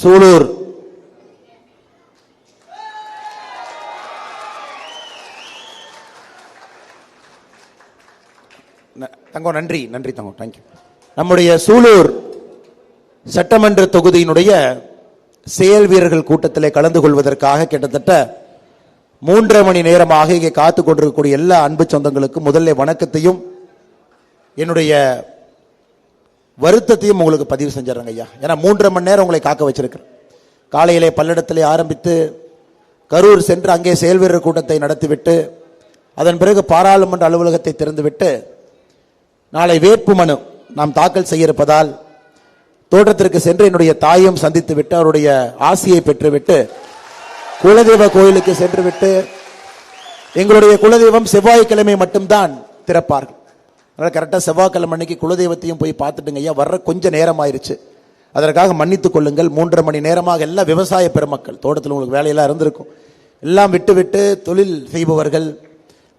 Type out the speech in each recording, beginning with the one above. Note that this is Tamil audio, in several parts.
சூலூர் தங்கம், நன்றி நன்றி தங்கம், தேங்க்யூ. நம்முடைய சூலூர் சட்டமன்ற தொகுதியினுடைய செயல் வீரர்கள் கூட்டத்திலே கலந்து கொள்வதற்காக கிட்டத்தட்ட 3.5 மணி நேரமாக இங்கே காத்து கொண்டிருக்கக்கூடிய எல்லா அன்பு சொந்தங்களுக்கும் முதல்ல வணக்கத்தையும் என்னுடைய வருத்தத்தையும் உங்களுக்கு பதிவு செஞ்சிடறேங்க ஐயா. ஏன்னா 3.5 மணி நேரம் உங்களை காக்க வச்சிருக்கிறேன். காலையிலே பல்லடத்திலே ஆரம்பித்து கரூர் சென்று அங்கே செயல் வீரர் கூட்டத்தை நடத்திவிட்டு அதன் பிறகு பாராளுமன்ற அலுவலகத்தை திறந்துவிட்டு நாளை வேட்புமனு நாம் தாக்கல் செய்ய இருப்பதால் தோட்டத்திற்கு சென்று என்னுடைய தாயையும் சந்தித்து விட்டு அவருடைய ஆசியை பெற்றுவிட்டு குலதெய்வ கோயிலுக்கு சென்று விட்டு எங்களுடைய குலதெய்வம் செவ்வாய்க்கிழமை மட்டும்தான் திறப்பார்கள். அதனால் கரெக்டாக செவ்வாய்க்கிழமை அன்னைக்கு குலதெய்வத்தையும் போய் பார்த்துட்டுங்க ஐயா. வர்ற கொஞ்சம் நேரம் ஆயிடுச்சு, அதற்காக மன்னித்துக் கொள்ளுங்கள். 3.5 மணி நேரமாக எல்லா விவசாய பெருமக்கள், தோட்டத்தில் உங்களுக்கு வேலையெல்லாம் இருந்திருக்கும், எல்லாம் விட்டு தொழில் செய்பவர்கள்,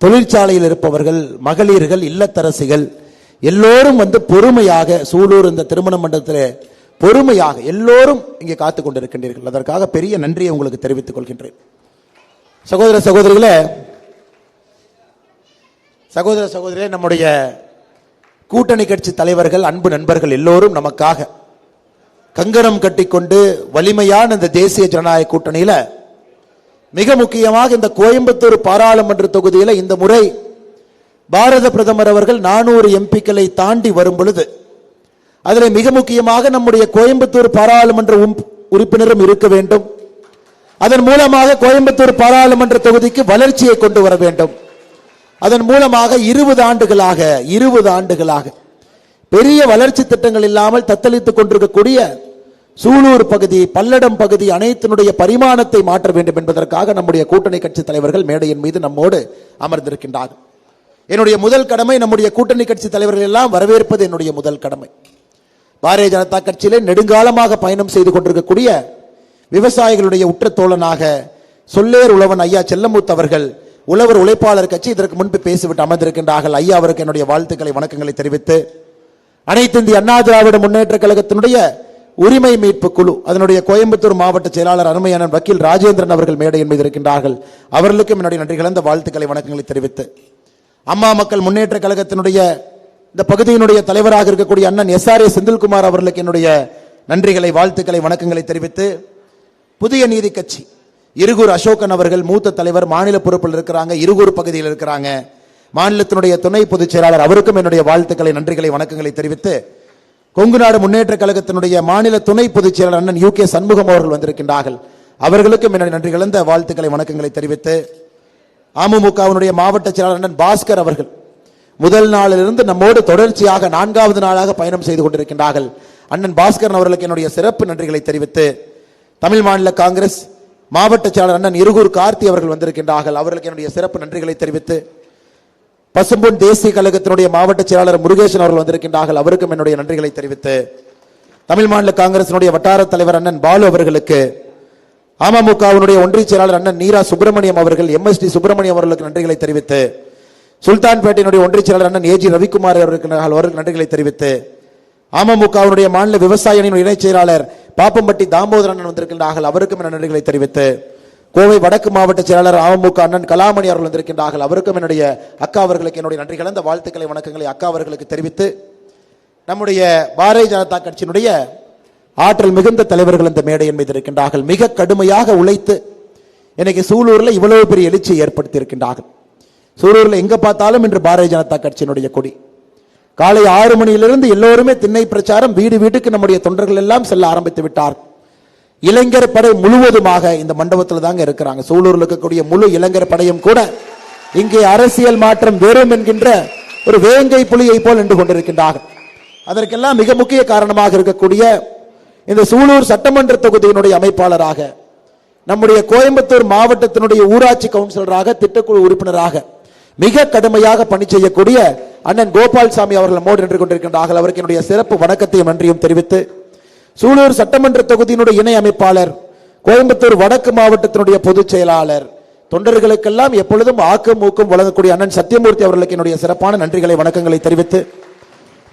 தொழிற்சாலையில் இருப்பவர்கள், மகளிர்கள், இல்லத்தரசிகள் எல்லோரும் பொறுமையாக சூலூர் இந்த திருமண மண்டபத்தில் பொறுமையாக எல்லோரும் இங்கே காத்துக் கொண்டிருக்கின்றீர்கள். அதற்காக பெரிய நன்றியை உங்களுக்கு தெரிவித்துக் கொள்கின்றேன். சகோதர சகோதரிகளே, நம்முடைய கூட்டணி கட்சி தலைவர்கள், அன்பு நண்பர்கள் எல்லோரும் நமக்காக கங்கணம் கட்டிக்கொண்டு வலிமையான இந்த தேசிய ஜனநாயக கூட்டணியில மிக முக்கியமாக இந்த கோயம்புத்தூர் பாராளுமன்ற தொகுதியில இந்த முறை பாரத பிரதமர் அவர்கள் 400 எம்பிக்களை தாண்டி வரும் பொழுது அதில் மிக முக்கியமாக நம்முடைய கோயம்புத்தூர் பாராளுமன்ற உறுப்பினரும் இருக்க வேண்டும். அதன் மூலமாக கோயம்புத்தூர் பாராளுமன்ற தொகுதிக்கு வளர்ச்சியை கொண்டு வர வேண்டும். அதன் மூலமாக 20 ஆண்டுகளாக பெரிய வளர்ச்சி திட்டங்கள் இல்லாமல் தத்தளித்துக் கொண்டிருக்கக்கூடிய சூலூர் பகுதி, பல்லடம் பகுதி அனைத்தினுடைய பரிமாணத்தை மாற்ற வேண்டும் என்பதற்காக நம்முடைய கூட்டணி கட்சி தலைவர்கள் மேடையின் மீது நம்மோடு அமர்ந்திருக்கின்றார்கள். என்னுடைய முதல் கடமை நம்முடைய கூட்டணி கட்சி தலைவர்கள் எல்லாம் வரவேற்பது என்னுடைய முதல் கடமை. பாரதிய ஜனதா கட்சியிலே நெடுங்காலமாக பயணம் செய்து கொண்டிருக்கக்கூடிய விவசாயிகளுடைய உற்ற தோழனாக சொல்லேர் உழவன் ஐயா செல்லமுத்து அவர்கள் உழவர் உழைப்பாளர் கட்சி இதற்கு முன்பு பேசிவிட்டு அமர்ந்திருக்கின்றார்கள். ஐயா அவருக்கு என்னுடைய வாழ்த்துக்களை வணக்கங்களை தெரிவித்து அனைத்து இந்திய அண்ணா திராவிட முன்னேற்ற கழகத்தினுடைய உரிமை மீட்பு குழு அதனுடைய கோயம்புத்தூர் மாவட்ட செயலாளர் அருமையான வக்கீல் ராஜேந்திரன் அவர்கள் மேடையின் மீது இருக்கின்றார்கள். அவர்களுக்கும் என்னுடைய நன்றி கலந்த வாழ்த்துக்களை வணக்கங்களை தெரிவித்து அம்மா மக்கள் முன்னேற்ற கழகத்தினுடைய இந்த பகுதியினுடைய தலைவராக இருக்கக்கூடிய அண்ணன் SRA செந்தில்குமார் அவர்களுக்கு என்னுடைய நன்றிகளை வாழ்த்துக்களை வணக்கங்களை தெரிவித்து புதிய நீதி கட்சி இருகூர் அசோகன் அவர்கள் மூத்த தலைவர், மாநில பொறுப்பில் இருக்கிறாங்க, இருகூர் பகுதியில் இருக்கிறாங்க, மாநிலத்தினுடைய துணை பொதுச் செயலாளர், அவருக்கும் என்னுடைய வாழ்த்துக்களை நன்றிகளை வணக்கங்களை தெரிவித்து கொங்கு நாடு முன்னேற்ற கழகத்தினுடைய மாநில துணை பொதுச் செயலாளர் அண்ணன் UK சண்முகம் அவர்கள் வந்திருக்கின்றார்கள். அவர்களுக்கும் என்னுடைய நன்றி கலந்த வாழ்த்துக்களை வணக்கங்களை தெரிவித்து அமமுகவினுடைய மாவட்ட செயலாளர் அண்ணன் பாஸ்கர் அவர்கள் முதல் நாளிலிருந்து நம்மோடு தொடர்ச்சியாக 4வது நாளாக பயணம் செய்து கொண்டிருக்கின்றார்கள். அண்ணன் பாஸ்கர் அவர்களுக்கு என்னுடைய சிறப்பு நன்றிகளை தெரிவித்து தமிழ் மாநில காங்கிரஸ் மாவட்ட செயலாளர் அண்ணன் இருகூர் கார்த்தி அவர்கள் வந்திருக்கின்றார்கள். அவர்களுக்கு என்னுடைய சிறப்பு நன்றிகளை தெரிவித்து பசும்பொன் தேசிய கழகத்தினுடைய மாவட்ட செயலாளர் முருகேசன் அவர்கள் வந்திருக்கின்றார்கள். அவருக்கும் என்னுடைய நன்றிகளை தெரிவித்து தமிழ் மாநில காங்கிரசினுடைய வட்டார தலைவர் அண்ணன் பாலு அவர்களுக்கு, அமமுகவினுடைய ஒன்றிய செயலாளர் அண்ணன் நீரா சுப்பிரமணியம் அவர்கள், MSD சுப்பிரமணியம் அவர்களுக்கு நன்றிகளை தெரிவித்து சுல்தான்பேட்டையினுடைய ஒன்றிய செயலாளர் அண்ணன் AG ரவிக்குமார் அவர்களுக்கு நன்றிகளை தெரிவித்து அமமுகவினுடைய மாநில விவசாய அணியின் இணைச் செயலாளர் பாப்பம்பட்டி தாமோதரன் வந்திருக்கின்றார்கள். அவருக்கும் நன்றிகளை தெரிவித்து கோவை வடக்கு மாவட்ட செயலாளர் அமமுக அண்ணன் கலாமணி அவர்கள் வந்திருக்கின்றார்கள். அவருக்கும் என்னுடைய அக்கா அவர்களுக்கு என்னுடைய நன்றி கலந்த வாழ்த்துக்களை வணக்கங்களை அக்கா அவர்களுக்கு தெரிவித்து நம்முடைய பாரதிய ஜனதா கட்சியினுடைய ஆற்றல் மிகுந்த தலைவர்கள் இந்த மேடையின் மீது இருக்கின்றார்கள். மிக கடுமையாக உழைத்து இன்னைக்கு சூலூர்ல இவ்வளவு பெரிய எழுச்சியை ஏற்படுத்தி இருக்கின்றார்கள். சூலூர்ல எங்க பார்த்தாலும் இன்று பாரதிய ஜனதா கட்சியினுடைய கொடி. காலை 6 மணியிலிருந்து எல்லோருமே திண்ணை பிரச்சாரம், வீடு வீட்டுக்கு நம்முடைய தொண்டர்கள் எல்லாம் செல்ல ஆரம்பித்து விட்டார். இளைஞர் படை முழுவதுமாக இந்த மண்டபத்தில் தாங்க இருக்கிறாங்க. சூலூரில் இருக்கக்கூடிய முழு இளைஞர் படையும் கூட இங்கே அரசியல் மாற்றம் வெறும் என்கின்ற ஒரு வேங்கை புலியை போல் நின்று கொண்டிருக்கின்றார்கள். அதற்கெல்லாம் மிக முக்கிய காரணமாக இருக்கக்கூடிய இந்த சூலூர் சட்டமன்ற தொகுதியினுடைய அமைப்பாளராக, நம்முடைய கோயம்புத்தூர் மாவட்டத்தினுடைய ஊராட்சி கவுன்சிலராக, திட்டக்குழு உறுப்பினராக மிக கடுமையாக பணி செய்யக்கூடிய அண்ணன் கோபால்சாமி அவர்கள் நம்மோடு நின்று கொண்டிருக்கின்றார்கள். அவருக்கு என்னுடைய சிறப்பு வணக்கத்தையும் நன்றியும் தெரிவித்து சூலூர் சட்டமன்ற தொகுதியினுடைய இணை அமைப்பாளர், கோயம்புத்தூர் வடக்கு மாவட்டத்தினுடைய பொதுச் செயலாளர், தொண்டர்களுக்கெல்லாம் எப்பொழுதும் ஆக்கம் ஊக்கம் வழங்கக்கூடிய அண்ணன் சத்தியமூர்த்தி அவர்களுக்கு என்னுடைய சிறப்பான நன்றிகளை வணக்கங்களை தெரிவித்து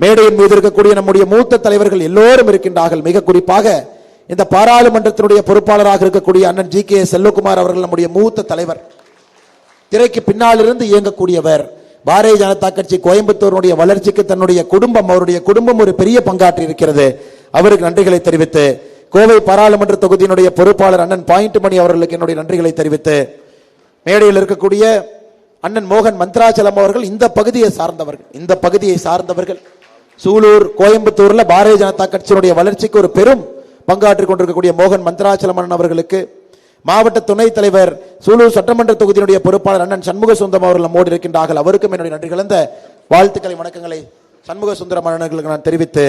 மேடையின் மீது இருக்கக்கூடிய நம்முடைய மூத்த தலைவர்கள் எல்லோரும் இருக்கின்றார்கள். மிக குறிப்பாக இந்த பாராளுமன்றத்தினுடைய பொறுப்பாளராக இருக்கக்கூடிய அண்ணன் ஜி.கே. செல்வகுமார் அவர்கள் நம்முடைய மூத்த தலைவர், திரைக்கு பின்னால் இருந்து இயங்கக்கூடியவர். பாரதிய ஜனதா கட்சி கோயம்புத்தூருடைய வளர்ச்சிக்கு தன்னுடைய குடும்பம், அவருடைய குடும்பம் ஒரு பெரிய பங்காற்றி இருக்கிறது. அவருக்கு நன்றிகளை தெரிவித்து, கோவை பாராளுமன்ற தொகுதியினுடைய பொறுப்பாளர் அண்ணன் பாயிண்ட் மணி அவர்களுக்கு என்னுடைய நன்றிகளை தெரிவித்து, மேடையில் இருக்கக்கூடிய அண்ணன் மோகன் மந்த்ராச்சலம் அவர்கள் இந்த பகுதியை சார்ந்தவர்கள் சூலூர் கோயம்புத்தூர்ல பாரதிய ஜனதா கட்சியினுடைய வளர்ச்சிக்கு ஒரு பெரும் பங்காற்றிக் கொண்டிருக்கக்கூடிய மோகன் மந்த்ராச்சலம் அண்ணன் அவர்களுக்கு, மாவட்ட துணைத் தலைவர் சூலூர் சட்டமன்ற தொகுதியினுடைய பொறுப்பாளர் அண்ணன் சண்முக சுந்தரம் அவர்கள் நம்மோடு இருக்கின்றார்கள். அவருக்கும் என்னுடைய நன்றி கலந்த வாழ்த்துக்களை வணக்கங்களை சண்முக சுந்தரம் அண்ணர்களுக்கு நான் தெரிவித்து,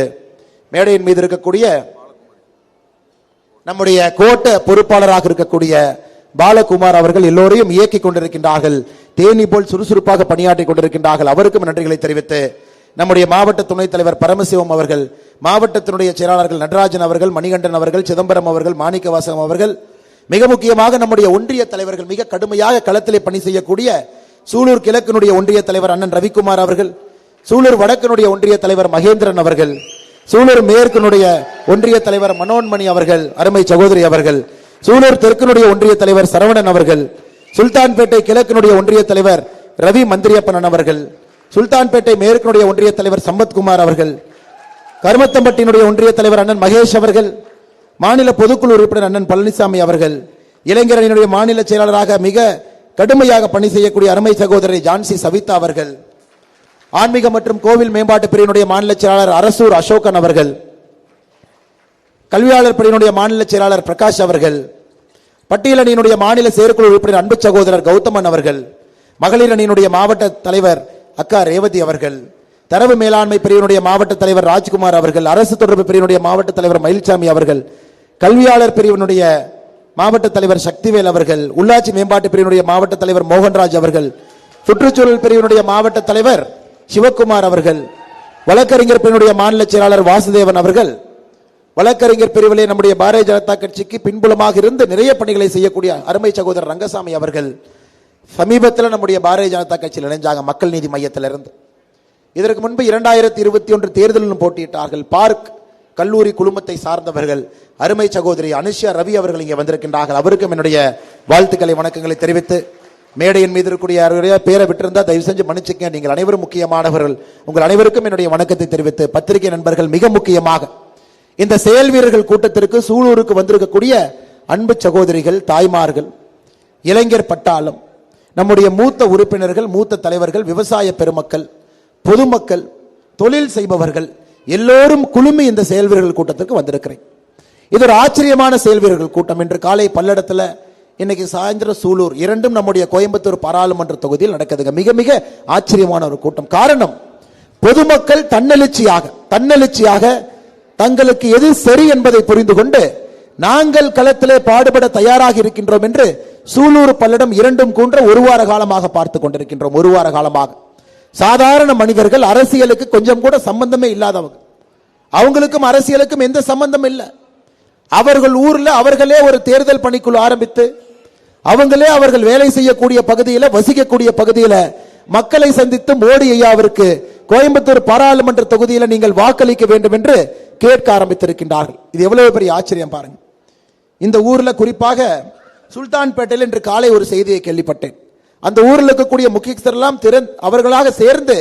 மேடையின் மீது இருக்கக்கூடிய நம்முடைய கோட்ட பொறுப்பாளராக இருக்கக்கூடிய பாலகுமார் அவர்கள் எல்லோரையும் இயக்கிக் கொண்டிருக்கின்றார்கள். தேனி போல் சுறுசுறுப்பாக பணியாற்றிக் கொண்டிருக்கின்றார்கள். அவருக்கும் நன்றிகளை தெரிவித்து, நம்முடைய மாவட்ட துணைத் தலைவர் பரமசிவம் அவர்கள், மாவட்டத்தினுடைய செயலாளர்கள் நடராஜன் அவர்கள், மணிகண்டன் அவர்கள், சிதம்பரம் அவர்கள், மாணிக்கவாசகம் அவர்கள், மிக முக்கியமாக நம்முடைய ஒன்றிய தலைவர்கள், மிக கடுமையாக களத்திலே பணி செய்யக்கூடிய சூலூர் கிழக்கினுடைய ஒன்றிய தலைவர் அண்ணன் ரவிக்குமார் அவர்கள், சூலூர் வடக்கினுடைய ஒன்றிய தலைவர் மகேந்திரன் அவர்கள், சூலூர் மேற்கினுடைய ஒன்றிய தலைவர் மனோன்மணி அவர்கள், அருமை சகோதரி அவர்கள், சூலூர் தெற்கினுடைய ஒன்றிய தலைவர் சரவணன் அவர்கள், சுல்தான்பேட்டை கிழக்கினுடைய ஒன்றிய தலைவர் ரவி மந்திரியப்பன் அவர்கள், சுல்தான்பேட்டை மேற்கினுடைய ஒன்றிய தலைவர் சம்பத்குமார் அவர்கள், கருமத்தம்பட்டியினுடைய ஒன்றிய தலைவர் அண்ணன் மகேஷ் அவர்கள், மாநில பொதுக்குழு உறுப்பினர் அண்ணன் பழனிசாமி அவர்கள், இளைஞரணியினுடைய மாநில செயலாளராக மிக கடுமையாக பணி செய்யக்கூடிய அருமை சகோதரி ஜான்சி சவிதா அவர்கள், ஆன்மீக மற்றும் கோவில் மேம்பாட்டு பிரிவினுடைய மாநில செயலாளர் அரசூர் அசோகன் அவர்கள், கல்வியாளர் பிரிவினுடைய மாநில செயலாளர் பிரகாஷ் அவர்கள், பட்டியல் அணியினுடைய மாநில செயற்குழு உறுப்பினர் அன்பு சகோதரர் கௌதமன் அவர்கள், மகளிர் அணியினுடைய மாவட்ட தலைவர் அக்கா ரேவதி அவர்கள், தரவு மேலாண்மை பிரிவினுடைய மாவட்ட தலைவர் ராஜ்குமார் அவர்கள், அரசு தொடர்பு பிரிவினுடைய மாவட்ட தலைவர் மயில்சாமி அவர்கள், கல்வியாளர் பிரிவினுடைய மாவட்ட தலைவர் சக்திவேல் அவர்கள், உள்ளாட்சி மேம்பாட்டு பிரிவினுடைய மாவட்ட தலைவர் மோகன்ராஜ் அவர்கள், சுற்றுச்சூழல் பிரிவினுடைய மாவட்ட தலைவர் சிவக்குமார் அவர்கள், வழக்கறிஞர் பிரிவினுடைய மாநில செயலாளர் வாசுதேவன் அவர்கள், வழக்கறிஞர் பிரிவிலே நம்முடைய பாரதிய ஜனதா கட்சிக்கு பின்புலமாக இருந்து நிறைய பணிகளை செய்யக்கூடிய அருமை சகோதரர் ரங்கசாமி அவர்கள் சமீபத்தில் நம்முடைய பாரதிய ஜனதா கட்சியில் இணைஞ்சாங்க, மக்கள் நீதி மையத்திலிருந்து. இதற்கு முன்பு 2021 தேர்தலிலும் போட்டியிட்டார்கள். பார்க் கல்லூரி குழுமத்தை சார்ந்தவர்கள் அருமை சகோதரி அனுஷா ரவி அவர்கள் இங்கே வந்திருக்கின்றார்கள். அவருக்கும் என்னுடைய வாழ்த்துக்களை வணக்கங்களை தெரிவித்து, மேடையின் மீது இருக்கக்கூடிய பேரை விட்டிருந்தா தயவு செஞ்சு மன்னிச்சுக்க, நீங்கள் அனைவரும் முக்கியமானவர்கள். உங்கள் அனைவருக்கும் என்னுடைய வணக்கத்தை தெரிவித்து, பத்திரிகை நண்பர்கள், மிக முக்கியமாக இந்த செயல் வீரர்கள் கூட்டத்திற்கு சூலூருக்கு வந்திருக்கக்கூடிய அன்பு சகோதரிகள், தாய்மார்கள், இளைஞர் பட்டாளம், நம்முடைய மூத்த உறுப்பினர்கள், மூத்த தலைவர்கள், விவசாய பெருமக்கள், பொதுமக்கள், தொழில் செய்பவர்கள் எல்லோரும் குழுமி இந்த செயல் வீரர்கள் கூட்டத்திற்கு வந்திருக்கிறேன். இது ஒரு ஆச்சரியமான செயல் வீரர்கள் கூட்டம். இன்று காலை பல்லடத்தில், இன்னைக்கு சாயந்தரம் சூலூர், இரண்டும் நம்முடைய கோயம்புத்தூர் பாராளுமன்ற தொகுதியில் நடக்குதுங்க. மிக மிக ஆச்சரியமான ஒரு கூட்டம். காரணம், பொதுமக்கள் தன்னெழுச்சியாக தங்களுக்கு எது சரி என்பதை புரிந்து கொண்டு நாங்கள் களத்திலே பாடுபட தயாராக இருக்கின்றோம் என்று சூலூர் பல்லடம் இரண்டும் கூன்ற ஒரு வார காலமாக பார்த்து கொண்டிருக்கின்றோம். ஒரு வார காலமாக சாதாரண மனிதர்கள், அரசியலுக்கு கொஞ்சம் கூட சம்பந்தமே இல்லாதவங்க, அவங்களுக்கும் அரசியலுக்கும் எந்த சம்பந்தம் இல்லை. அவர்கள் ஊர்ல அவர்களே ஒரு தேர்தல் பணிக்குழு ஆரம்பித்து அவர்கள் வேலை செய்யக்கூடிய பகுதியில், வசிக்கக்கூடிய பகுதியில் மக்களை சந்தித்து மோடி ஐயாவிற்கு கோயம்புத்தூர் பாராளுமன்ற தொகுதியில் நீங்கள் வாக்களிக்க வேண்டும் என்று கேட்க ஆரம்பித்திருக்கின்றார்கள். இது எவ்வளவு பெரிய ஆச்சரியம் பாருங்க. இந்த ஊர்ல குறிப்பாக சுல்தான்பேட்டையில் இன்று காலை ஒரு செய்தியை கேள்விப்பட்டேன். அந்த ஊரில் இருக்கக்கூடிய முக்கியஸ்தர் எல்லாம் அவர்களாக சேர்ந்து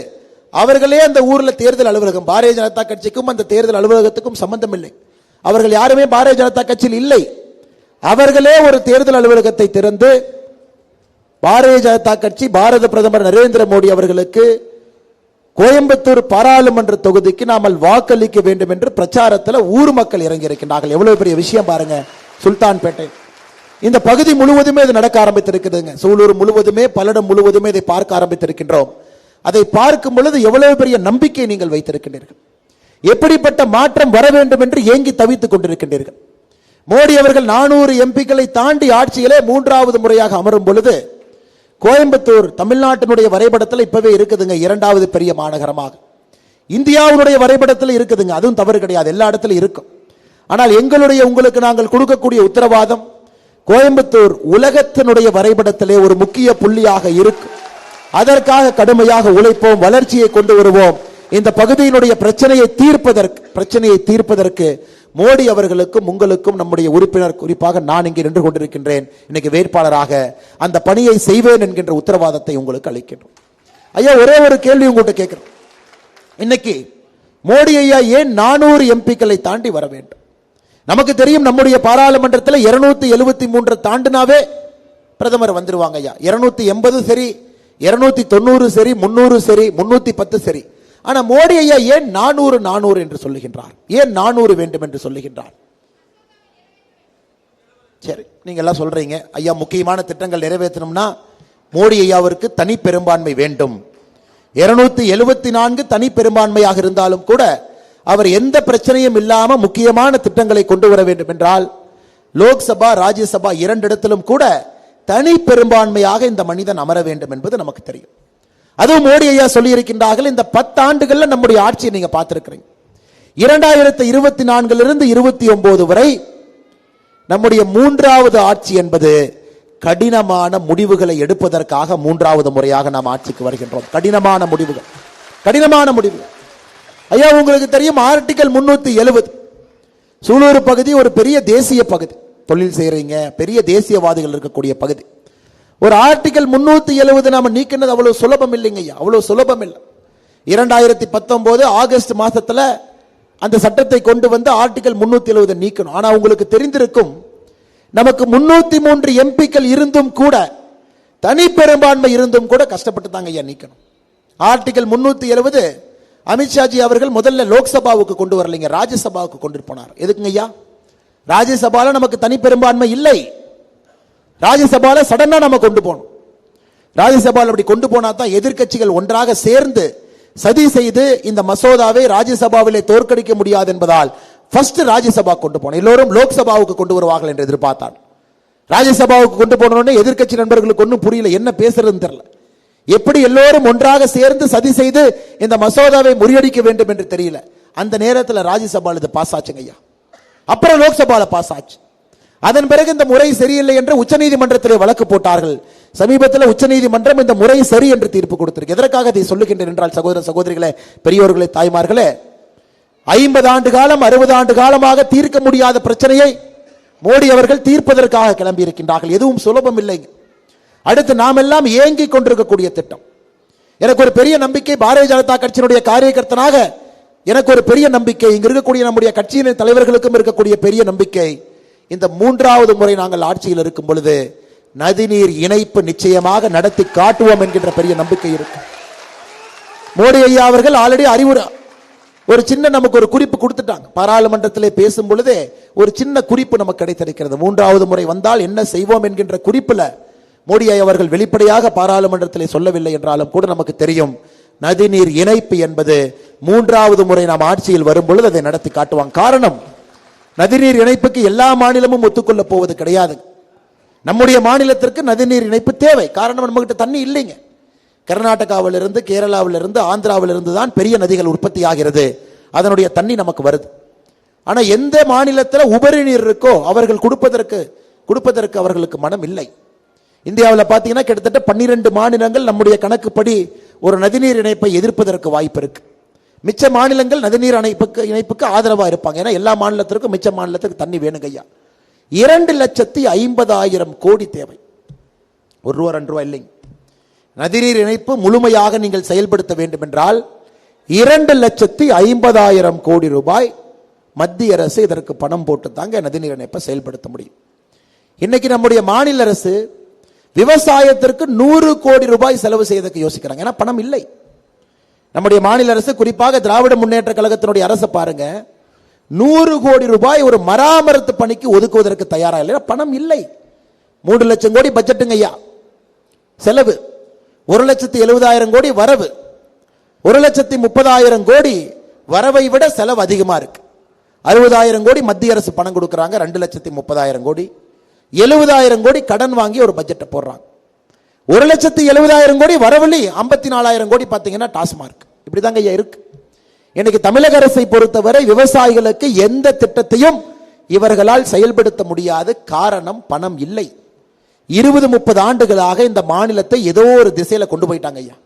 அவர்களே அந்த ஊர்ல தேர்தல் அலுவலகம், பாரதிய ஜனதா கட்சிக்கும் அந்த தேர்தல் அலுவலகத்துக்கும் சம்பந்தம் இல்லை, அவர்கள் யாருமே பாரதிய ஜனதா கட்சியில் இல்லை, அவர்களே ஒரு தேர்தல் அலுவலகத்தை திறந்து பாரதிய ஜனதா கட்சி, பாரத பிரதமர் நரேந்திர மோடி அவர்களுக்கு கோயம்புத்தூர் பாராளுமன்ற தொகுதிக்கு நாமல் வாக்களிக்க வேண்டும் என்று பிரச்சாரத்தில் ஊர் மக்கள் இறங்கி இருக்கின்றார்கள். எவ்வளவு பெரிய விஷயம் பாருங்க. சுல்தான்பேட்டை இந்த பகுதி முழுவதுமே இது நடக்க ஆரம்பித்திருக்குதுங்க. சூலூர் முழுவதுமே, பல்லடம் முழுவதுமே இதை பார்க்க ஆரம்பித்திருக்கின்றோம். அதை பார்க்கும் பொழுது எவ்வளவு பெரிய நம்பிக்கை நீங்கள் வைத்திருக்கின்றீர்கள், எப்படிப்பட்ட மாற்றம் வர வேண்டும் என்று ஏங்கி தவித்துக் கொண்டிருக்கின்றீர்கள். மோடி அவர்கள் 400 எம்பிக்களை தாண்டி ஆட்சியிலே 3வது முறையாக அமரும் பொழுது கோயம்புத்தூர் தமிழ்நாட்டினுடைய வரைபடத்தில் இப்பவே இருக்குதுங்க, 2வது பெரிய மாநகரமாக. இந்தியாவுடைய வரைபடத்தில் இருக்குதுங்க, அதுவும் தவறு கிடையாது, எல்லா இடத்திலும் இருக்கும். ஆனால் எங்களுடைய உங்களுக்கு நாங்கள் கொடுக்கக்கூடிய உத்தரவாதம், கோயம்புத்தூர் உலகத்தினுடைய வரைபடத்திலே ஒரு முக்கிய புள்ளியாக இருக்கும். அதற்காக கடுமையாக உழைப்போம், வளர்ச்சியை கொண்டு வருவோம். இந்த பகுதியினுடைய பிரச்சனையை தீர்ப்பதற்கு மோடி அவர்களுக்கும் உங்களுக்கும் நம்முடைய உறுப்பினர் குறிப்பாக நான் இங்கே நின்று கொண்டிருக்கின்றேன் இன்னைக்கு வேட்பாளராக அந்த பணியை செய்வேன் என்கின்ற உத்தரவாதத்தை உங்களுக்கு அளிக்கின்றோம். ஐயா, ஒரே ஒரு கேள்வி உங்கள்கிட்ட கேட்கிறோம். இன்னைக்கு மோடி ஐயா ஏன் 400 எம்பிக்களை தாண்டி வர வேண்டும்? நமக்கு தெரியும் நம்முடைய பாராளுமன்றத்தில் 273 தாண்டினாவே பிரதமர் வந்துருவாங்க ஐயா. 280 சரி, 290 சரி, 300 சரி, 310 சரி. ஆனா மோடி ஐயா ஏன் 400 என்று சொல்லுகின்றார்? ஏன் 400 வேண்டும் என்று சொல்லுகின்றார்? சரி, நீங்க எல்லாம் சொல்றீங்க ஐயா முக்கியமான திட்டங்கள் நிறைவேற்றணும்னா மோடி ஐயாவிற்கு தனி பெரும்பான்மை வேண்டும். 274 தனி பெரும்பான்மையாக இருந்தாலும் கூட அவர் எந்த பிரச்சனையும் இல்லாம முக்கியமான திட்டங்களை கொண்டு வர வேண்டும் என்றால் லோக்சபா ராஜ்யசபா 2 இடத்திலும் கூட தனி பெரும்பான்மையாக இந்த மனிதன் அமர வேண்டும் என்பது நமக்கு தெரியும். அதுவும் மோடி ஐயா சொல்லி இருக்கின்றார்கள். இந்த 10 ஆண்டுகள்ல நம்முடைய ஆட்சியை நீங்க பார்த்திருக்கிறீங்க. 2024 29 வரை நம்முடைய 3வது ஆட்சி என்பது கடினமான முடிவுகளை எடுப்பதற்காக 3வது முறையாக நாம் ஆட்சிக்கு வருகின்றோம். கடினமான முடிவுகள். ஐயா, உங்களுக்கு தெரியும் ஆர்டிகல் 370 சூலூர் பகுதி ஒரு பெரிய தேசிய பகுதி, தொழில் செய்யறீங்க, பெரிய தேசியவாதிகள் இருக்கக்கூடிய பகுதி. ஒரு ஆர்டிகல் 370 நாம நீக்கினது அவ்வளவு சுலபம் இல்லைங்க ஐயா, அவ்வளவு சுலபம் இல்லை. 2019 ஆகஸ்ட் மாசத்துல அந்த சட்டத்தை கொண்டு வந்து ஆர்டிகல் 370 நீக்கணும். ஆனா உங்களுக்கு தெரிந்திருக்கும், நமக்கு 303 எம்பிக்கள் இருந்தும் கூட, தனி பெரும்பான்மை இருந்தும் கூட கஷ்டப்பட்டு தாங்க ஐயா நீக்கணும். ஆர்டிகல் 370 அமித்ஷாஜி அவர்கள் முதல்ல லோக்சபாவுக்கு கொண்டு வரலைங்க, ராஜ்யசபாவுக்கு கொண்டு போனார். எதுக்குங்க ஐயா? ராஜ்யசபால நமக்கு தனி பெரும்பான்மை இல்லை. ராஜ்யசபால சடனா நம்ம கொண்டு போனோம். ராஜ்யசபால அப்படி கொண்டு போனா தான் எதிர்க்கட்சிகள் ஒன்றாக சேர்ந்து சதி செய்து இந்த மசோதாவை ராஜ்யசபாவிலே தோற்கடிக்க முடியாது என்பதால் ஃபர்ஸ்ட் ராஜ்யசபா கொண்டு போனோம். எல்லோரும் லோக்சபாவுக்கு கொண்டு வருவார்கள் என்று எதிர்பார்த்தார். ராஜ்யசபாவுக்கு கொண்டு போனோடனே எதிர்க்கட்சி நண்பர்களுக்கு ஒன்றும் புரியல, என்ன பேசுறதுன்னு தெரியல. எப்படி எல்லோரும் ஒன்றாக சேர்ந்து சதி செய்து இந்த மசோதாவை முறியடிக்க வேண்டும் என்று தெரியல. அந்த நேரத்தில் ராஜ்யசபால இது பாஸ் ஆச்சுங்க ஐயா. அப்புறம் லோக்சபால பாஸ் ஆச்சு. அதன் பிறகு இந்த முறை சரியில்லை என்று உச்சநீதிமன்றத்திலே வழக்கு போட்டார்கள். சமீபத்தில் உச்சநீதிமன்றம் இந்த முறை சரி என்று தீர்ப்பு கொடுத்திருக்கு. எதற்காக இதை சொல்லுகின்றேன் என்றால், சகோதர சகோதரிகளே, பெரியோர்களே, தாய்மார்களே, 50 ஆண்டு காலம் 60 ஆண்டு காலமாக தீர்க்க முடியாத பிரச்சனையை மோடி அவர்கள் தீர்ப்பதற்காக கிளம்பி இருக்கின்றார்கள். எதுவும் சுலபம் இல்லைங்க. அடுத்து நாம் எல்லாம் ஏங்கிக் கொண்டிருக்கக்கூடிய திட்டம், எனக்கு ஒரு பெரிய நம்பிக்கை, பாரதிய ஜனதா கட்சியினுடைய காரியகர்த்தனாக எனக்கு ஒரு பெரிய நம்பிக்கை, இங்க இருக்கக்கூடிய நம்முடைய கட்சியின் தலைவர்களுக்கும் இருக்கக்கூடிய பெரிய நம்பிக்கை, இந்த 3வது முறை நாங்கள் ஆட்சியில் இருக்கும் பொழுது நதிநீர் இணைப்பு நிச்சயமாக நடத்தி காட்டுவோம் என்கின்ற பெரிய நம்பிக்கை இருக்கு. மோடி ஐயா அவர்கள் ஆல்ரெடி அறிவுரை ஒரு சின்ன நமக்கு ஒரு குறிப்பு கொடுத்துட்டாங்க. பாராளுமன்றத்திலே பேசும் பொழுதே ஒரு சின்ன குறிப்பு நமக்கு கிடைத்திருக்கிறது. 3வது முறை வந்தால் என்ன செய்வோம் என்கின்ற குறிப்புல மோடி ஐயா அவர்கள் வெளிப்படையாக பாராளுமன்றத்திலே சொல்லவில்லை என்றாலும் கூட நமக்கு தெரியும், நதிநீர் இணைப்பு என்பது 3வது முறை நாம் ஆட்சியில் வரும் பொழுது அதை நடத்தி காட்டுவாங்க. காரணம், நதிநீர் இணைப்புக்கு எல்லா மாநிலமும் ஒத்துக்கொள்ள போவது கிடையாது. நம்முடைய மாநிலத்திற்கு நதிநீர் இணைப்பு தேவை. காரணம், நம்ம கிட்ட தண்ணி இல்லைங்க. கர்நாடகாவிலிருந்து, கேரளாவிலிருந்து, ஆந்திராவிலிருந்து தான் பெரிய நதிகள் உற்பத்தி ஆகிறது. அதனுடைய தண்ணி நமக்கு வருது. ஆனா எந்த மாநிலத்தில் உபரி நீர் இருக்கோ அவர்கள் கொடுப்பதற்கு அவர்களுக்கு மனம் இல்லை. இந்தியாவில் பார்த்தீங்கன்னா கிட்டத்தட்ட 12 மாநிலங்கள் நம்முடைய கணக்குப்படி ஒரு நதிநீர் இணைப்பை எதிர்ப்பதற்கு வாய்ப்பு இருக்கு. மிச்ச மாநிலங்கள் நதிநீர் இணைப்புக்கு ஆதரவா இருப்பாங்க. ஏன்னா எல்லா மாநிலத்திற்கும் மிச்ச மாநிலத்துக்கு தண்ணி வேணுங்க ஐயா. 2,50,000 கோடி தேவை. ₹1 ₹2 இல்லைங்க. நதிநீர் இணைப்பு முழுமையாக நீங்கள் செயல்படுத்த வேண்டும் என்றால் 2,50,000 கோடி ரூபாய் மத்திய அரசு இதற்கு பணம் போட்டு தாங்க நதிநீர் இணைப்பை செயல்படுத்த முடியும். இன்னைக்கு நம்முடைய மாநில அரசு விவசாயத்திற்கு 100 கோடி ரூபாய் செலவு செய்வதற்கு யோசிக்கிறாங்க. ஏன்னா பணம் இல்லை. நம்முடைய மாநில அரசு, குறிப்பாக திராவிட முன்னேற்ற கழகத்தினுடைய அரசு பாருங்க, 100 கோடி ரூபாய் ஒரு மராமத்து பணிக்கு ஒதுக்குவதற்கு தயாரா இல்லை. பணம் இல்லை. 3 லட்சம் கோடி பட்ஜெட்டுங்க ஐயா செலவு, 1,70,000 கோடி வரவு, 1,30,000 கோடி வரவை விட செலவு அதிகமா இருக்கு. 60,000 கோடி மத்திய அரசு பணம் கொடுக்கறாங்க, 2,30,000 கோடி, 70,000 கோடி கடன் வாங்கி ஒரு பட்ஜெட்டை போடுறாங்க. 1,70,000 கோடி வரவில்லை, 54,000 கோடி பார்த்தீங்கன்னா டாஸ்மார்க். இப்படிதாங்க ஐயா இருக்கு. இன்னைக்கு தமிழக அரசை பொறுத்தவரை விவசாயிகளுக்கு எந்த திட்டத்தையும் இவர்களால் செயல்படுத்த முடியாது. காரணம், பணம் இல்லை. 20-30 ஆண்டுகளாக இந்த மாநிலத்தை ஏதோ ஒரு திசையில கொண்டு போயிட்டாங்க ஐயா.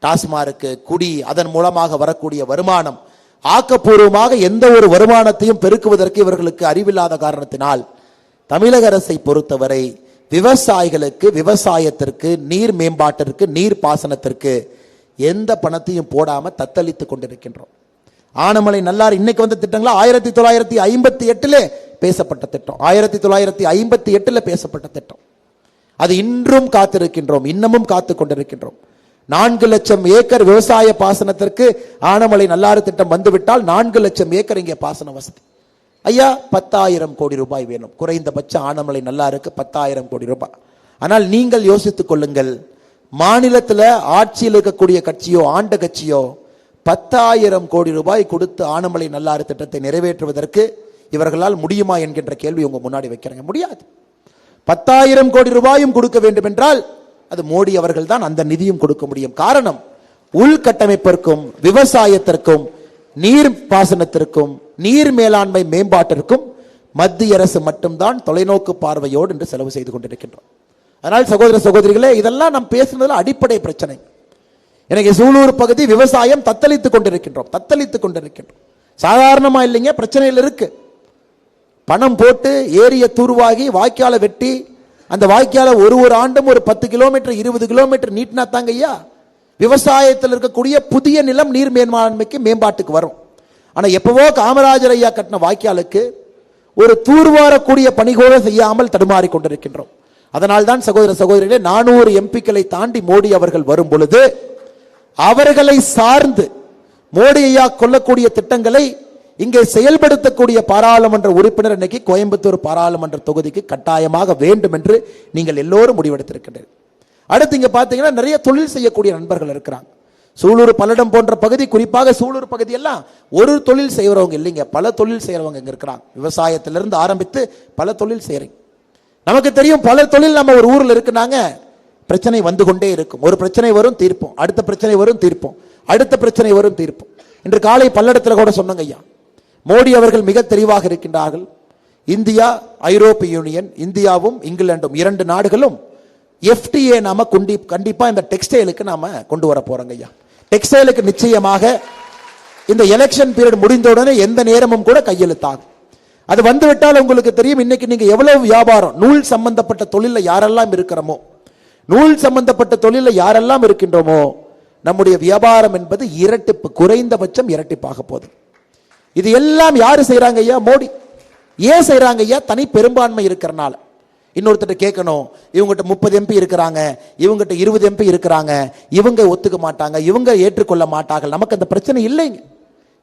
டாஸ்மார்க்கு, குடி, அதன் மூலமாக வரக்கூடிய வருமானம், ஆக்கப்பூர்வமாக எந்த ஒரு வருமானத்தையும் பெருக்குவதற்கு இவர்களுக்கு அறிவில்லாத காரணத்தினால் தமிழக அரசை பொறுத்தவரை விவசாயிகளுக்கு, விவசாயத்திற்கு, நீர் மேம்பாட்டிற்கு, நீர் பாசனத்திற்கு எந்த பணத்தையும் போடாம தத்தளித்துக் கொண்டிருக்கின்றோம். ஆனமலை நல்லாறு இன்னைக்கு வந்த திட்டங்களா 1958 பேசப்பட்ட திட்டம், 1958 பேசப்பட்ட திட்டம். அது இன்றும் காத்திருக்கின்றோம், இன்னமும் காத்து கொண்டிருக்கின்றோம். 4 லட்சம் ஏக்கர் விவசாய பாசனத்திற்கு ஆனமலை நல்லாறு திட்டம் வந்துவிட்டால் 4 லட்சம் ஏக்கர் இங்கே பாசன வசதி. ஐயா 10,000 கோடி ரூபாய் வேணும் குறைந்தபட்ச ஆனமலை நல்லாருக்கு 10,000 கோடி ரூபாய். ஆனால் நீங்கள் யோசித்துக் கொள்ளுங்கள், மாநிலத்தில் ஆட்சியில் இருக்கக்கூடிய கட்சியோ ஆண்ட கட்சியோ 10,000 கோடி ரூபாய் கொடுத்து ஆனமலை நல்லாறு திட்டத்தை நிறைவேற்றுவதற்கு இவர்களால் முடியுமா என்கின்ற கேள்வி உங்க முன்னாடி வைக்கிறாங்க. முடியாது. 10,000 கோடி ரூபாயும் கொடுக்க வேண்டும் என்றால் அது மோடி அவர்கள் தான் அந்த நிதியும் கொடுக்க முடியும். காரணம், உள்கட்டமைப்பிற்கும், விவசாயத்திற்கும், நீர் பாசனத்திற்கும், நீர் மேலாண்மை மேம்பாட்டிற்கும் மத்திய அரசு மட்டும்தான் தொலைநோக்கு பார்வையோடு என்று செலவு செய்து கொண்டிருக்கின்றோம். அதனால் சகோதர சகோதரிகளே, இதெல்லாம் நாம் பேசுனதுல அடிப்படை பிரச்சனை. எனக்கு சூலூர் பகுதி விவசாயம் தத்தளித்துக் கொண்டிருக்கின்றோம். சாதாரணமா இல்லைங்க, பிரச்சனையில் இருக்கு. பணம் போட்டு ஏரிய தூர்வாகி வாய்க்கால வெட்டி அந்த வாய்க்கால ஒரு ஆண்டும் ஒரு 10 கிலோமீட்டர் 20 கிலோமீட்டர் நீட்டினா தாங்க ஐயா விவசாயத்தில் இருக்கக்கூடிய புதிய நிலம் நீர் மேம்பான்மைக்கு மேம்பாட்டுக்கு வரும். ஆனா எப்பவோ காமராஜர் ஐயா கட்டின வாய்க்காலுக்கு ஒரு தூர்வாரக்கூடிய பணி கூட செய்யாமல் தடுமாறி கொண்டிருக்கின்றோம். அதனால் தான் சகோதர சகோதரிகளே, 400 எம்பிக்களை தாண்டி மோடி அவர்கள் வரும் பொழுது அவர்களை சார்ந்து மோடி ஐயா கொள்ளக்கூடிய திட்டங்களை இங்கே செயல்படுத்தக்கூடிய பாராளுமன்ற உறுப்பினர் இன்னைக்கு கோயம்புத்தூர் பாராளுமன்ற தொகுதிக்கு கட்டாயமாக வேண்டும் என்று நீங்கள் எல்லோரும் முடிவெடுத்திருக்கின்றனர். அடுத்து இங்க பாத்தீங்கன்னா நிறைய தொழில் செய்யக்கூடிய நண்பர்கள் இருக்கிறாங்க. சூலூர், பல்லடம் போன்ற பகுதி, குறிப்பாக சூலூர் பகுதி எல்லாம் ஒரு தொழில் செய்யறவங்க இல்லைங்க, பல தொழில் செய்யறவங்க இங்க இருக்கிறாங்க. விவசாயத்திலிருந்து ஆரம்பித்து பல தொழில் செய்யறீங்க. நமக்கு தெரியும் பல தொழில் நம்ம ஒரு ஊர்ல இருக்குனாங்க, பிரச்சனை வந்து கொண்டே இருக்கும். ஒரு பிரச்சனை வரும் தீர்ப்போம், அடுத்த பிரச்சனை வரும் தீர்ப்போம், அடுத்த பிரச்சனை வரும் தீர்ப்போம். இன்று காலை பல்லடத்தில் கூட சொன்னாங்க ஐயா, மோடி அவர்கள் மிக தெளிவாக இருக்கின்றார்கள். இந்தியா, ஐரோப்பிய யூனியன், இந்தியாவும் இங்கிலாந்தும் 2 நாடுகளும் FTA நாம கண்டிப்பா இந்த டெக்ஸ்டைலுக்கு நாம கொண்டு வர போறோங்க ஐயா. டெக்ஸ்டைலுக்கு நிச்சயமாக இந்த எலெக்ஷன் பீரியட் முடிந்தவுடனே எந்த நேரமும் கூட கையெழுத்தாகும். அது வந்துவிட்டால் உங்களுக்கு தெரியும், இன்னைக்கு நீங்க எவ்வளவு வியாபாரம், நூல் சம்பந்தப்பட்ட தொழில யாரெல்லாம் இருக்கிறோமோ, நூல் சம்பந்தப்பட்ட தொழில யாரெல்லாம் இருக்கின்றோமோ, நம்முடைய வியாபாரம் என்பது இரட்டிப்பு, குறைந்தபட்சம் இரட்டிப்பாக போகுது. இது எல்லாம் யாரு செய்யறாங்க ஐயா? மோடி. ஏன் செய்யறாங்க ஐயா? தனி பெரும்பான்மை இருக்கிறனால. இன்னொருத்தர் கேட்கணும், இவங்ககிட்ட 30 MP இருக்கிறாங்க, இவங்ககிட்ட 20 MP இருக்கிறாங்க, இவங்க ஒத்துக்க மாட்டாங்க, இவங்க ஏற்றுக்கொள்ள மாட்டார்கள். நமக்கு அந்த பிரச்சனை இல்லைங்க.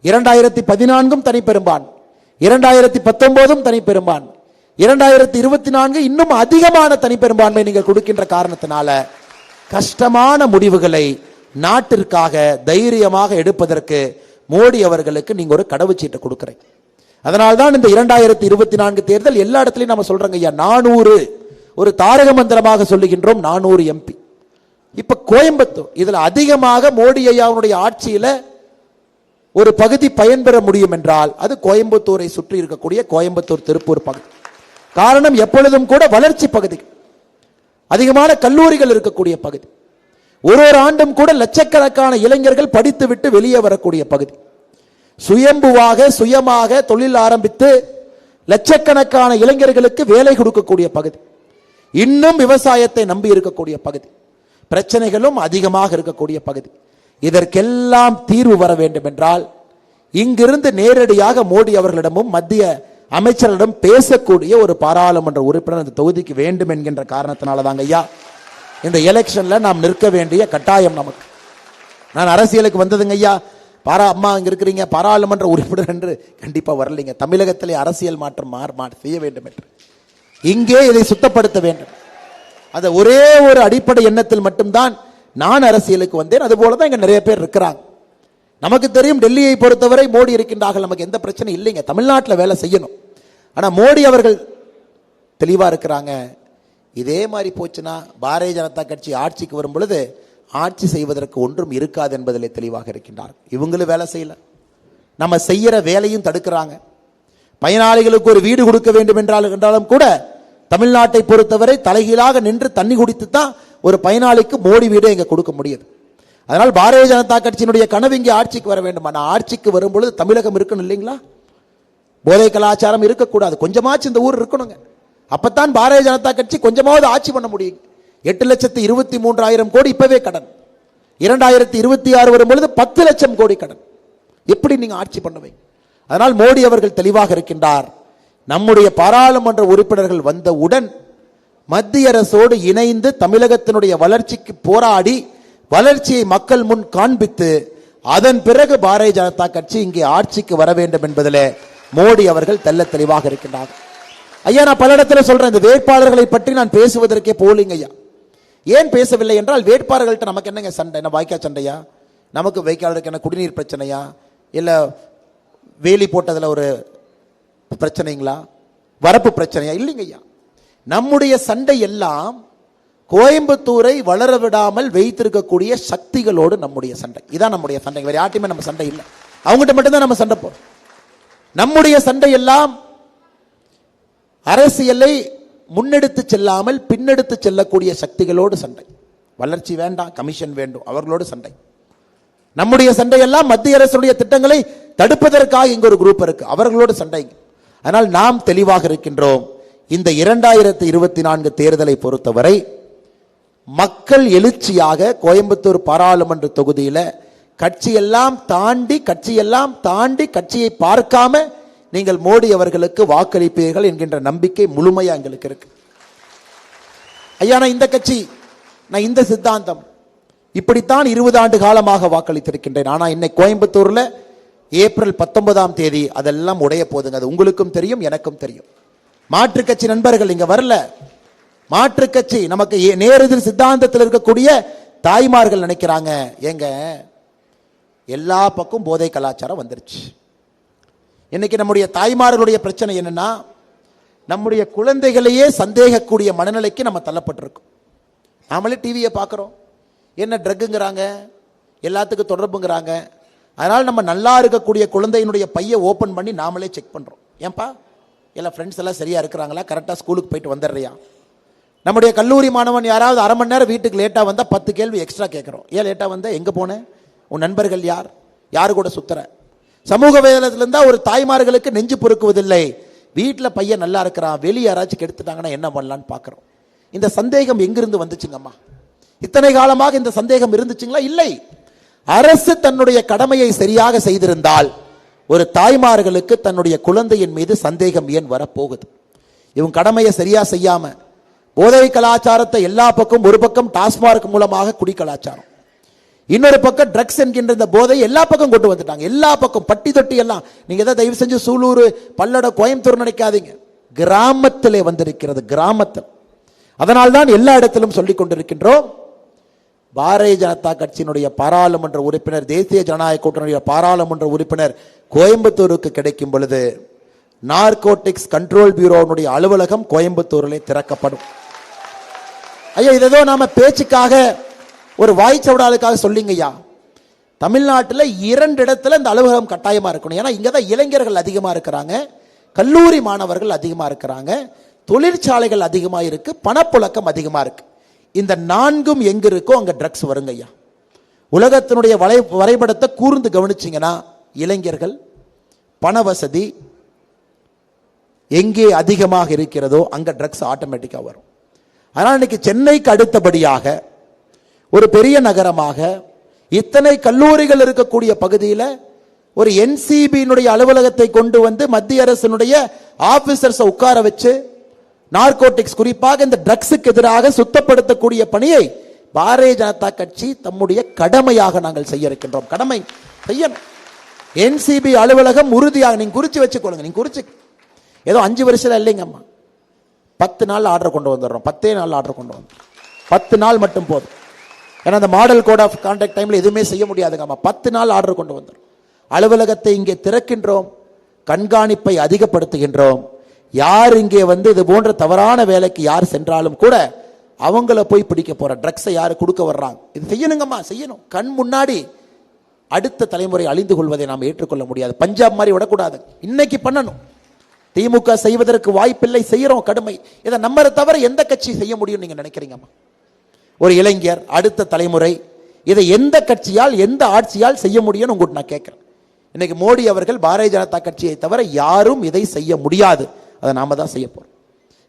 2014 தனி பெரும்பான்மை, 2019 தனி பெரும்பான்மை, 2024 இன்னும் அதிகமான தனி பெரும்பான்மை நீங்கள் கொடுக்கின்ற காரணத்தினால கஷ்டமான முடிவுகளை நாட்டிற்காக தைரியமாக எடுப்பதற்கு மோடி அவர்களுக்கு நீங்க ஒரு கடவுச்சீட்டை கொடுக்கிறீங்க. அதனால்தான் இந்த 2024 தேர்தல் எல்லா இடத்துலையும் நம்ம சொல்றோங்க ஐயா, 400 ஒரு தாரக மந்திரமாக சொல்லுகின்றோம், 400 MP. இப்ப கோயம்புத்தூர், இதுல அதிகமாக மோடி ஐயாவுடைய ஆட்சியில ஒரு பகுதி பயன்பெற முடியும் என்றால் அது கோயம்புத்தூரை சுற்றி இருக்கக்கூடிய கோயம்புத்தூர் திருப்பூர் பகுதி. காரணம், எப்பொழுதும் கூட வளர்ச்சி பகுதி, அதிகமான கல்லூரிகள் இருக்கக்கூடிய பகுதி, ஒரு ஆண்டும் கூட லட்சக்கணக்கான இளைஞர்கள் படித்துவிட்டு வெளியே வரக்கூடிய பகுதி, சுயம்புவாக சுயமாக தொழில் ஆரம்பித்து லட்சக்கணக்கான இளைஞர்களுக்கு வேலை கொடுக்கக்கூடிய பகுதி, இன்னும் விவசாயத்தை நம்பி இருக்கக்கூடிய பகுதி, பிரச்சனைகளும் அதிகமாக இருக்கக்கூடிய பகுதி. இதற்கெல்லாம் தீர்வு வர வேண்டும் என்றால் இங்கிருந்து நேரடியாக மோடி அவர்களிடமும் மத்திய அமைச்சர்களிடம் பேசக்கூடிய ஒரு பாராளுமன்ற உறுப்பினர் இந்த தொகுதிக்கு வேண்டும் என்கின்ற காரணத்தினால தாங்க ஐயா இந்த எலெக்ஷன்ல நாம் நிற்க வேண்டிய கட்டாயம் நமக்கு. நான் அரசியலுக்கு வந்ததுங்க ஐயா, அம்மா இங்க இருக்கிறீங்க பாராளுமன்ற உறுப்பினர் என்று கண்டிப்பா வரலைங்க. தமிழகத்திலே அரசியல் மாற்றம் செய்ய வேண்டும் என்று இங்கே இதை சுத்தப்படுத்த வேண்டும். அந்த ஒரே ஒரு அடிப்படை எண்ணத்தில் மட்டும்தான் நான் அரசியலுக்கு வந்தேன். அது போலதான் இங்க நிறைய பேர் இருக்கிறாங்க. நமக்கு தெரியும், டெல்லியை பொறுத்தவரை மோடி இருக்கின்றார்கள், நமக்கு எந்த பிரச்சனை இல்லைங்க, தமிழ்நாட்டில் வேலை செய்யணும். ஆனா மோடி அவர்கள் தெளிவா இருக்கிறாங்க. இதே மாதிரி போச்சுன்னா பாரதிய ஜனதா கட்சி ஆட்சிக்கு வரும் பொழுது ஆட்சி செய்வதற்கு ஒன்றும் இருக்காது என்பதில் தெளிவாக இருக்கின்றார். இவங்களும் வேலை செய்யல, நம்ம செய்யற வேலையும் தடுக்கிறாங்க. பயனாளிகளுக்கு ஒரு வீடு கொடுக்க வேண்டும் என்றாலும் கூட தமிழ்நாட்டை பொறுத்தவரை தலைகீழாக நின்று தண்ணி குடித்து தான் ஒரு பயனாளிக்கு மோடி வீடு இங்க கொடுக்க முடியுது. அதனால் பாரதிய ஜனதா கட்சியினுடைய கனவு இங்கே ஆட்சிக்கு வர வேண்டும். ஆனால் ஆட்சிக்கு வரும்பொழுது தமிழகம் இருக்கணும் இல்லைங்களா? போதை கலாச்சாரம் இருக்கக்கூடாது. கொஞ்சமாச்சு இந்த ஊர் இருக்கணுங்க. அப்பத்தான் பாரதிய ஜனதா கட்சி கொஞ்சமாவது ஆட்சி பண்ண முடியும். 8,23,000 கோடி இப்பவே கடன். 2026 வரும்பொழுது 10 லட்சம் கோடி கடன். எப்படி நீங்க ஆட்சி பண்ணுவீங்க? அதனால் மோடி அவர்கள் தெளிவாக இருக்கின்றார். நம்முடைய பாராளுமன்ற உறுப்பினர்கள் வந்தவுடன் மத்திய அரசோடு இணைந்து தமிழகத்தினுடைய வளர்ச்சிக்கு போராடி வளர்ச்சியை மக்கள் முன் காண்பித்து அதன் பிறகு பாரதிய ஜனதா கட்சி இங்கே ஆட்சிக்கு வர வேண்டும் என்பதில் மோடி அவர்கள் தெல்ல தெளிவாக இருக்கின்றார். ஐயா, நான் பல இடத்துல சொல்றேன், இந்த வேட்பாளர்களை பற்றி நான் பேசுவதற்கே போலிங்க ஐயா. ஏன் பேசவில்லை என்றால், வேட்பாளர்கள்ட்ட நமக்கு என்னங்க சண்டை? என்ன வாய்க்கா சண்டையா? நமக்கு வேட்பாளருக்கு என்ன குடிநீர் பிரச்சனையா? இல்ல வேலி போட்டதுல ஒரு பிரச்சனைங்களா? வரப்பு பிரச்சனையா? இல்லைங்க ஐயா. நம்முடைய சண்டை எல்லாம் கோயம்புத்தூரை வளர விடாமல் வைத்திருக்கக்கூடிய சக்திகளோடு நம்முடைய சண்டை. இதான் நம்முடைய சண்டை. வேற யார்ட்டையுமே நம்ம சண்டை இல்லை. அவங்ககிட்ட மட்டும்தான் நம்ம சண்டை போறோம். நம்முடைய சண்டை எல்லாம் அரசியலை முன்னெடுத்து செல்லாமல் பின்னெடுத்து செல்லக்கூடிய சக்திகளோடு சண்டை. வளர்ச்சி வேண்டாம், கமிஷன் வேண்டும், அவர்களோடு சண்டை. நம்முடைய சண்டை எல்லாம் மத்திய அரசுடைய திட்டங்களை தடுப்பதற்காக இங்க ஒரு குரூப் இருக்கு, அவர்களோடு சண்டை. ஆனால் நாம் தெளிவாக இருக்கின்றோம். இந்த 2024 தேர்தலை பொறுத்தவரை மக்கள் எழுச்சியாக கோயம்புத்தூர் பாராளுமன்ற தொகுதியில் கட்சியெல்லாம் தாண்டி கட்சியை பார்க்காம நீங்கள் மோடி அவர்களுக்கு வாக்களிப்பீர்கள் என்கின்ற நம்பிக்கை முழுமையா எங்களுக்கு இருக்கு. ஐயா, நான் இந்த கட்சி, நான் இந்த சித்தாந்தம், இப்படித்தான் 20 ஆண்டு காலமாக வாக்களித்திருக்கின்றேன். ஆனா இன்னைக்கு கோயம்புத்தூர்ல ஏப்ரல் 19ஆம் தேதி அதெல்லாம் உடைய போதுங்க. அது உங்களுக்கும் தெரியும், எனக்கும் தெரியும். மாற்று கட்சி நண்பர்கள் இங்க வரல. மாற்று கட்சி நமக்கு நேரெதிர் சித்தாந்தத்தில் இருக்கக்கூடிய தாய்மார்கள் நினைக்கிறாங்க, ஏங்க எல்லா பக்கம் போதை கலாச்சாரம் வந்துருச்சு. இன்னைக்கு நம்முடைய தாய்மார்களுடைய பிரச்சனை என்னன்னா, நம்முடைய குழந்தைகளையே சந்தேகக்கூடிய மனநிலைக்கு நம்ம தள்ளப்பட்டிருக்கோம். நாமளே டிவியை பார்க்குறோம், என்ன ட்ரக்குங்கிறாங்க, எல்லாத்துக்கும் தொடர்புங்கிறாங்க. அதனால் நம்ம நல்லா இருக்கக்கூடிய குழந்தையினுடைய பையை ஓப்பன் பண்ணி நாமளே செக் பண்ணுறோம். ஏன்பா எல்லா ஃப்ரெண்ட்ஸ் எல்லாம் சரியா இருக்கிறாங்களா, கரெக்டாக ஸ்கூலுக்கு போயிட்டு வந்துடுறியா? நம்முடைய கல்லூரி மாணவன் யாராவது அரை மணி நேரம் வீட்டுக்கு லேட்டாக வந்தால் 10 கேள்வி எக்ஸ்ட்ரா கேட்குறோம். ஏன் லேட்டாக வந்த, எங்கே போனேன், உன் நண்பர்கள் யார், யாரு கூட சுத்துற? சமூக வேதத்தில் இருந்தால் ஒரு தாய்மார்களுக்கு நெஞ்சு பொறுக்குவதில்லை. வீட்டில் பையன் நல்லா இருக்கிறான், வெளியே யாராச்சும் கெடுத்துட்டாங்கன்னா என்ன பண்ணலான்னு பார்க்குறோம். இந்த சந்தேகம் எங்கிருந்து வந்துச்சுங்கம்மா? இத்தனை காலமாக இந்த சந்தேகம் இருந்துச்சுங்களா? இல்லை. அரசு தன்னுடைய கடமையை சரியாக செய்திருந்தால் ஒரு தாய்மார்களுக்கு தன்னுடைய குழந்தையின் மீது சந்தேகம் ஏன் வரப்போகுது? இவங்க கடமையை சரியா செய்யாம போதை கலாச்சாரத்தை எல்லா பக்கம், ஒரு பக்கம் டாஸ்மார்க் மூலமாக குடி கலாச்சாரம், இன்னொரு பக்கம் ட்ரக்ஸ் என்கின்ற இந்த போதை எல்லா பக்கம் கொண்டு வந்துட்டாங்க. எல்லா பக்கம் பட்டி தொட்டி எல்லாம். நீங்க எதாவது தயவு செஞ்சு சூலூர், பல்லட, கோயம்புத்தூர் நினைக்காதீங்க, கிராமத்திலே வந்திருக்கிறது, கிராமத்தில். அதனால்தான் எல்லா இடத்திலும் சொல்லிக் கொண்டிருக்கின்றோம். பாரதிய ஜனதா கட்சியினுடைய பாராளுமன்ற உறுப்பினர், தேசிய ஜனநாயக கூட்டணியுடைய பாராளுமன்ற உறுப்பினர் கோயம்புத்தூருக்கு கிடைக்கும் பொழுது நார்கோட்டிக்ஸ் கண்ட்ரோல் பியூரோனுடைய அலுவலகம் கோயம்புத்தூரிலே திறக்கப்படும். ஐயா, இதோ நாம பேச்சுக்காக ஒரு வாய்ச்சவடாலுக்காக சொல்லிங்க ஐயா. தமிழ்நாட்டில் 2 இடத்துல இந்த அலுவலகம் கட்டாயமா இருக்கணும். ஏன்னா இங்கதான் இளைஞர்கள் அதிகமா இருக்கிறாங்க, கல்லூரி மாணவர்கள் அதிகமா இருக்கிறாங்க, தொழிற்சாலைகள் அதிகமா இருக்கு, பணப்புழக்கம் அதிகமா இருக்கு. இந்த 4ம் எங்க இருக்கோ அங்க ட்ரக்ஸ் வருங்க ஐயா. உலகத்தினுடைய வரைபடத்தை கூர்ந்து கவனிச்சிங்கன்னா இளைஞர்கள், பண வசதி எங்கே அதிகமாக இருக்கிறதோ அங்க ட்ரக்ஸ் ஆட்டோமேட்டிக்கா வரும். ஆனால் இன்னைக்கு சென்னைக்கு அடுத்தபடியாக ஒரு பெரிய நகரமாக இத்தனை கல்லூரிகள் இருக்கக்கூடிய பகுதியில் ஒரு என்சிபியினுடைய அலுவலகத்தை கொண்டு வந்து மத்திய அரசினுடைய ஆபீசர்ஸ் உட்கார வச்சு நார்கோட்டிக்ஸ், குறிப்பாக இந்த ட்ரக்ஸுக்கு எதிராக சுத்தப்படுத்தக்கூடிய பணியை பாரதிய ஜனதா கட்சி தம்முடைய கடமையாக நாங்கள் செய்ய இருக்கின்றோம். கடமை செய்யணும். என்சிபி அலுவலகம் உறுதியாக நீங்க குறிச்சு வச்சுக்கொள்ளுங்க. நீங்க குறிச்சு ஏதோ 5 வருஷம் இல்லைங்கம்மா, 10 நாள் ஆர்டர் கொண்டு வந்துடுறோம். 10 நாள் ஆர்டர் கொண்டு வந்துடும். 10 நாள் மட்டும் போதும். ஏன்னா அந்த மாடல் கோட் ஆஃப் கான்டாக்ட் டைம்ல எதுவுமே செய்ய முடியாதுங்கம்மா. 10 நாள் ஆர்டர் கொண்டு வந்துடும். அலுவலகத்தை இங்கே திறக்கின்றோம், கண்காணிப்பை அதிகப்படுத்துகின்றோம். யார் இங்கே வந்து இது போன்ற தவறான வேலைக்கு யார் சென்றாலும் கூட அவங்கள போய் பிடிக்க போற, ட்ரக்ஸை யாரு கொடுக்க வர்றாங்க, இது செய்யணுங்கம்மா, செய்யணும். கண் முன்னாடி அடுத்த தலைமுறை அழிந்து கொள்வதை நாம் ஏற்றுக்கொள்ள முடியாது. பஞ்சாப் மாதிரி விடக்கூடாது, இன்னைக்கு பண்ணணும். திமுக செய்வதற்கு வாய்ப்பில்லை, செய்யறோம் கடுமை. இதை நம்ம தவிர எந்த கட்சி செய்ய முடியும் நீங்க நினைக்கிறீங்கம்மா? ஒரு இளைஞர், அடுத்த தலைமுறை இதை எந்த கட்சியால் எந்த ஆட்சியால் செய்ய முடியும்னு உங்களுக்கு நான் கேட்கிறேன். இன்னைக்கு மோடி அவர்கள் பாரதிய ஜனதா கட்சியை தவிர யாரும் இதை செய்ய முடியாது. அதை நாம தான் செய்ய போறோம்.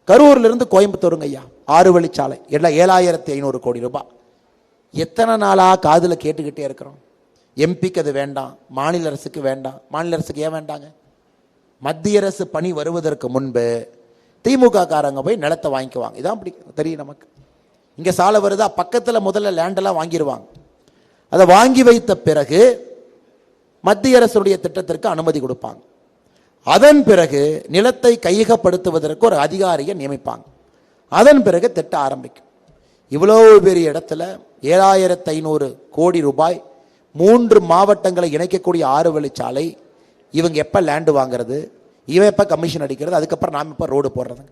கரூர்ல இருந்து கோயம்புத்தூருங்க ஐயா 6 வழிச்சாலை எல்லாம் 7500 கோடி ரூபாய். எத்தனை நாளா காதுல கேட்டுக்கிட்டே இருக்கிறோம். எம்பிக்கு அது வேண்டாம், மாநில அரசுக்கு வேண்டாம். மாநில அரசுக்கு ஏன் வேண்டாங்க? மத்திய அரசு பணி வருவதற்கு முன்பு திமுக காரங்க போய் நிலத்தை வாங்கிக்குவாங்க. இதான் அப்படி தெரியும் நமக்கு. இங்க சாலை வருதா, பக்கத்துல முதல்ல லேண்டெல்லாம் வாங்கிடுவாங்க. அதை வாங்கி வைத்த பிறகு மத்திய அரசுடைய திட்டத்திற்கு அனுமதி கொடுப்பாங்க. அதன் பிறகு நிலத்தை கையகப்படுத்துவதற்கு ஒரு அதிகாரியை நியமிப்பாங்க. அதன் பிறகு திட்டம் ஆரம்பிக்கும். இவ்வளவு பெரிய இடத்துல 7500 கோடி ரூபாய் 3 மாவட்டங்களை இணைக்கக்கூடிய 6 வழிச்சாலை. இவங்க எப்ப லேண்டு வாங்குறது, இவன் எப்ப கமிஷன் அடிக்கிறது, அதுக்கப்புறம் நாம எப்ப ரோடு போடுறது.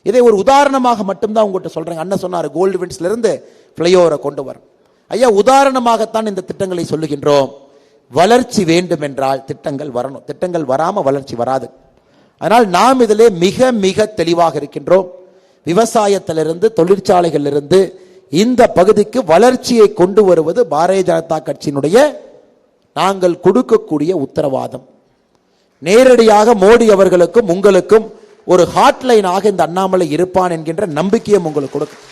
இதை ஒரு உதாரணமாக மட்டும்தான் உங்கள்கிட்ட சொல்றேன். அண்ணன் சொன்னார் கோல்டு வின்ஸ்ல இருந்து பிளைஓவரை கொண்டு வரும். ஐயா, உதாரணமாகத்தான் இந்த திட்டங்களை சொல்லுகின்றோம். வளர்ச்சி வேண்டும் என்றால் திட்டங்கள் வரணும். திட்டங்கள் வராம வளர்ச்சி வராது. அதனால் நாம் இதிலே மிக மிக தெளிவாக இருக்கின்றோம். விவசாயத்திலிருந்து தொழிற்சாலைகளிலிருந்து இந்த பகுதிக்கு வளர்ச்சியை கொண்டு வருவது பாரதிய ஜனதா கட்சியினுடைய நாங்கள் கொடுக்கக்கூடிய உத்தரவாதம். நேரடியாக மோடி அவர்களுக்கும் உங்களுக்கும் ஒரு ஹாட்லைனாக இந்த அண்ணாமலை இருப்பான் என்கின்ற நம்பிக்கையை உங்களுக்கு கொடுக்கும்.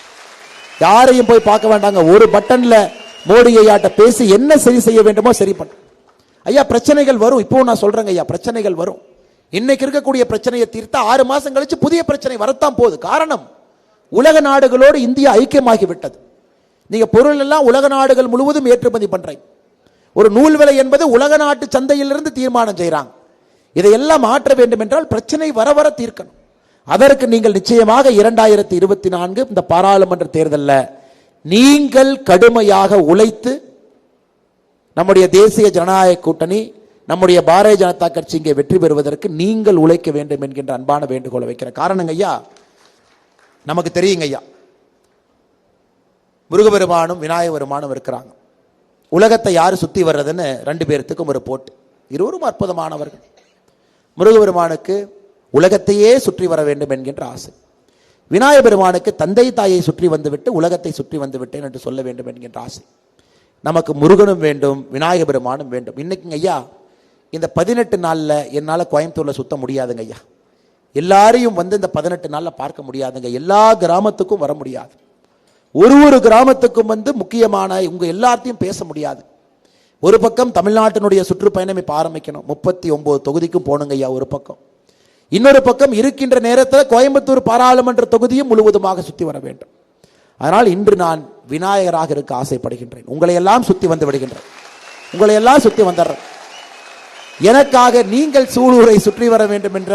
யாரையும் போய் பார்க்க வேண்டாங்க. ஒரு பட்டன்ல மோடி ஐயாட்ட பேசி என்ன சரி செய்ய வேண்டுமோ சரி பண்ண. ஐயா, பிரச்சனைகள் வரும். இப்போ நான் சொல்றேங்க ஐயா, பிரச்சனைகள் வரும். இன்னைக்கு இருக்கக்கூடிய பிரச்சனையை தீர்த்தா 6 மாசம் கழிச்சு புதிய பிரச்சனை வரத்தான் போகுது. காரணம், உலக நாடுகளோடு இந்தியா ஐக்கியமாகி விட்டது. நீங்க பொருள் எல்லாம் உலக நாடுகள் முழுவதும் ஏற்றுமதி பண்றீங்க. ஒரு நூல் விலை என்பது உலக நாட்டு சந்தையிலிருந்து தீர்மானம் செய்யறாங்க. இதையெல்லாம் மாற்ற வேண்டும் என்றால் பிரச்சனை வர வர தீர்க்கணும். அதற்கு நீங்கள் நிச்சயமாக 2024 இந்த பாராளுமன்ற தேர்தலில் நீங்கள் கடுமையாக உழைத்து நம்முடைய தேசிய ஜனநாயக கூட்டணி நம்முடைய பாரதிய ஜனதா கட்சி இங்கே வெற்றி பெறுவதற்கு நீங்கள் உழைக்க வேண்டும் என்கின்ற அன்பான வேண்டுகோளை வைக்கிற காரணங்க ஐயா, நமக்கு தெரியுங்க ஐயா, முருகபெருமானும் விநாயகபெருமானும் இருக்கிறாங்க. உலகத்தை யாரு சுத்தி வர்றதுன்னு 2 பேர்த்துக்கும் ஒரு போட்டு. இருவரும் அற்புதமானவர்கள். முருகபெருமானுக்கு உலகத்தையே சுற்றி வர வேண்டும் என்கின்ற ஆசை. விநாயகபெருமானுக்கு தந்தை தாயை சுற்றி வந்துவிட்டு உலகத்தை சுற்றி வந்து விட்டேன் என்று சொல்ல வேண்டும் என்கின்ற ஆசை. நமக்கு முருகனும் வேண்டும், விநாயகபெருமானும் வேண்டும். இன்னைக்குங்க ஐயா, இந்த 18 நாள்ல என்னால் கோயம்புத்தூர்ல சுத்த முடியாதுங்க ஐயா. எல்லாரையும் வந்து இந்த 18 நாள்ல பார்க்க முடியாதுங்க. எல்லா கிராமத்துக்கும் வர முடியாது. ஒரு கிராமத்துக்கும் வந்து முக்கியமான உங்க எல்லாத்தையும் பேச முடியாது. ஒரு பக்கம் தமிழ்நாட்டினுடைய சுற்றுப்பயணம் இப்ப ஆரம்பிக்கணும். 39 தொகுதிக்கும் போகணுங்க ஐயா ஒரு பக்கம். இன்னொரு பக்கம் இருக்கின்ற நேரத்தில் கோயம்புத்தூர் பாராளுமன்ற தொகுதியும் முழுவதுமாக சுத்தி வர வேண்டும். அதனால் இன்று நான் விநாயகராக இருக்க ஆசைப்படுகின்றேன். உங்களை எல்லாம் சுத்தி வந்து விடுகின்றேன். உங்களை எல்லாம் சுத்தி வந்துடுறேன். எனக்காக நீங்கள் சூலூரை சுற்றி வர வேண்டும் என்ற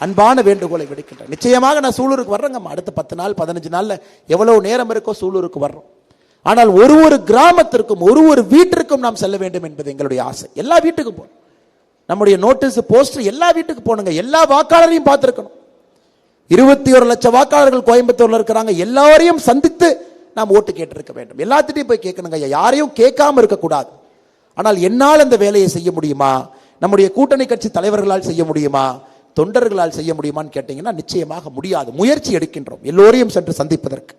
அன்பான வேண்டுகோளை விடுக்கின்றேன். நிச்சயமாக நான் சூலூருக்கு வர்றேங்கம்மா. அடுத்த 10 நாள் 15 நாள்ல எவ்வளவு நேரம் இருக்கோ சூலூருக்கு வர்றோம். ஆனால் ஒரு கிராமத்திற்கும் ஒரு வீட்டிற்கும் நாம் செல்ல வேண்டும் என்பது எங்களுடைய ஆசை. எல்லா வீட்டுக்கும் போகணும். நம்முடைய நோட்டீஸ் போஸ்டர் எல்லா வீட்டுக்கு போனுங்க. எல்லா வாக்காளரையும் பார்த்திருக்கணும். 21 லட்சம் வாக்காளர்கள் கோயம்புத்தூர்ல இருக்கிறாங்க. எல்லாரையும் சந்தித்து நாம் ஓட்டு கேட்டிருக்க வேண்டும். எல்லாத்திட்டையும் போய் கேட்கணுங்க. யாரையும் கேட்காம இருக்கக்கூடாது. ஆனால் என்னால் அந்த வேலையை செய்ய முடியுமா? நம்முடைய கூட்டணி கட்சி தலைவர்களால் செய்ய முடியுமா? தொண்டர்களால் செய்ய முடியுமான்னு கேட்டீங்கன்னா நிச்சயமாக முடியாது. முயற்சி எடுக்கின்றோம் எல்லோரையும் சென்று சந்திப்பதற்கு.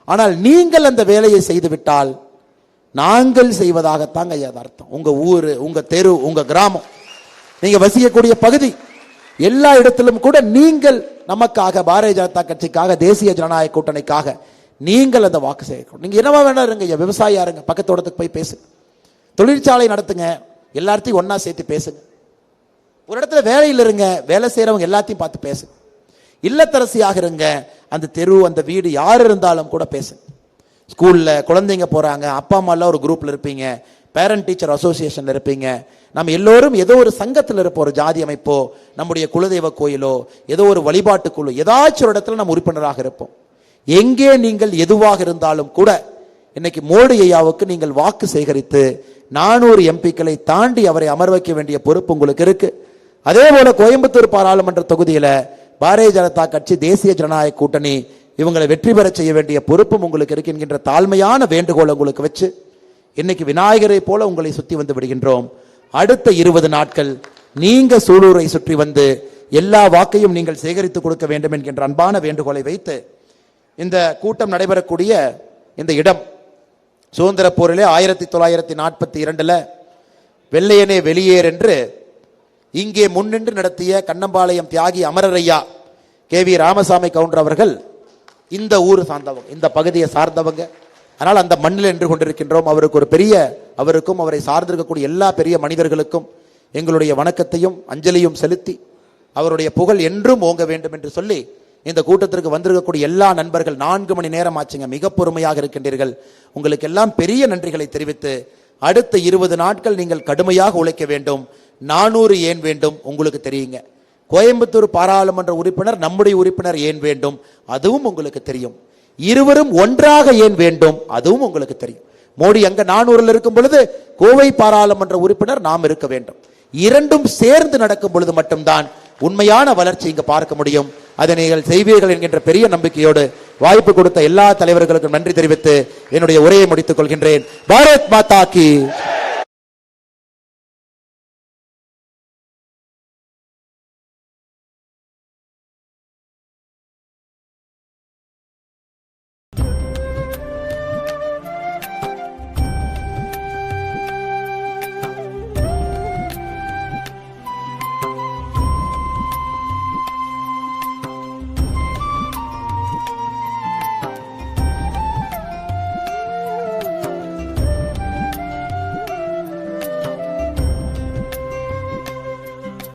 ஆனால் நீங்கள் அந்த வேலையை செய்துவிட்டால் நாங்கள் செய்வதாகத்தாங்க அர்த்தம். உங்க ஊரு, உங்க தெரு, உங்க கிராமம், நீங்க வசிக்கக்கூடிய பகுதி, எல்லா இடத்திலும் கூட நீங்கள் நமக்காக, பாரதிய ஜனதா கட்சிக்காக, தேசிய ஜனநாயக கூட்டணிக்காக நீங்கள் அந்த வாக்கு செய்யணும். நீங்க என்னவா வேணா இருங்க. விவசாயியா இருங்க, பக்கத்தோட்டத்துக்கு போய் பேசுங்க. தொழிற்சாலை நடத்துங்க, எல்லாத்தையும் ஒன்னா சேர்த்து பேசுங்க. ஒரு இடத்துல வேலையில் இருங்க, வேலை செய்யறவங்க எல்லாத்தையும் பார்த்து பேசுங்க. இல்லத்தரசியாக இருங்க, அந்த தெரு, அந்த வீடு யார் இருந்தாலும் கூட பேசுங்க. ஸ்கூல்ல குழந்தைங்க போறாங்க, அப்பா அம்மா எல்லாம் ஒரு குரூப்ல இருப்பீங்க, பேரண்ட் டீச்சர் அசோசியேஷன்ல இருப்பீங்க. நம்ம எல்லோரும் ஏதோ ஒரு சங்கத்தில் இருப்போம், ஒரு ஜாதி அமைப்போ, நம்முடைய குலதெய்வ கோயிலோ, ஏதோ ஒரு வழிபாட்டு குழு, ஏதாச்சும் ஒரு இடத்துல நம்ம உறுப்பினராக இருப்போம். எங்கே நீங்கள் எதுவாக இருந்தாலும் கூட இன்னைக்கு மோடி ஐயாவுக்கு நீங்கள் வாக்கு சேகரித்து 400 எம்பிக்களை தாண்டி அவரை அமர் வைக்க வேண்டிய பொறுப்பு உங்களுக்கு இருக்கு. அதே போல கோயம்புத்தூர் பாராளுமன்ற தொகுதியில பாரதிய ஜனதா கட்சி, தேசிய ஜனநாயக கூட்டணி இவங்களை வெற்றி பெற செய்ய வேண்டிய பொறுப்பும் உங்களுக்கு இருக்கு என்கின்ற தாழ்மையான வேண்டுகோள் உங்களுக்கு வச்சு இன்னைக்கு விநாயகரை போல உங்களை சுத்தி வந்து விடுகின்றோம். அடுத்த 20 நாட்கள் நீங்க சூலூரை சுற்றி வந்து எல்லா வாக்கையும் நீங்கள் சேகரித்து கொடுக்க வேண்டும் என்கின்ற அன்பான வேண்டுகோளை வைத்து இந்த கூட்டம் நடைபெறக்கூடிய இந்த இடம் சுதந்திர போரிலே 1942 வெள்ளையனே வெளியேறு என்று இங்கே முன்னின்று நடத்திய கண்ணம்பாளையம் தியாகி அமரரையா KV ராமசாமி கவுண்டர் அவர்கள் இந்த ஊர் சார்ந்தவங்க, இந்த பகுதியை சார்ந்தவங்க. அதனால் அந்த மண்ணில் நின்று கொண்டிருக்கின்றோம். அவருக்கு ஒரு பெரிய, அவருக்கும் அவரை சார்ந்திருக்கக்கூடிய எல்லா பெரிய மனிதர்களுக்கும் எங்களுடைய வணக்கத்தையும் அஞ்சலியும் செலுத்தி அவருடைய புகழ் என்றும் ஓங்க வேண்டும் என்று சொல்லி இந்த கூட்டத்திற்கு வந்திருக்கக்கூடிய எல்லா நண்பர்கள் 4 மணி நேரம் ஆச்சுங்க, மிக பொறுமையாக இருக்கின்றீர்கள். உங்களுக்கு எல்லாம் பெரிய நன்றிகளை தெரிவித்து அடுத்த 20 நாட்கள் நீங்கள் கடுமையாக உழைக்க வேண்டும். 400 ஏன் வேண்டும் உங்களுக்கு தெரியுங்க. கோயம்புத்தூர் பாராளுமன்ற உறுப்பினர் நம்முடைய உறுப்பினர் ஏன் வேண்டும் அதுவும் உங்களுக்கு தெரியும். இருவரும் ஒன்றாக ஏன் வேண்டும் அதுவும் உங்களுக்கு தெரியும். மோடி அங்க 400 இருக்கும் பொழுது கோவை பாராளுமன்ற உறுப்பினர் நாம் இருக்க வேண்டும். இரண்டும் சேர்ந்து நடக்கும் பொழுது மட்டும்தான் உண்மையான வளர்ச்சி இங்கு பார்க்க முடியும். அதை நீங்கள் செய்வீர்கள் என்கின்ற பெரிய நம்பிக்கையோடு வாய்ப்பு கொடுத்த எல்லா தலைவர்களுக்கும் நன்றி தெரிவித்து என்னுடைய உரையை முடித்துக் கொள்கின்றேன். பாரத் மாதா கி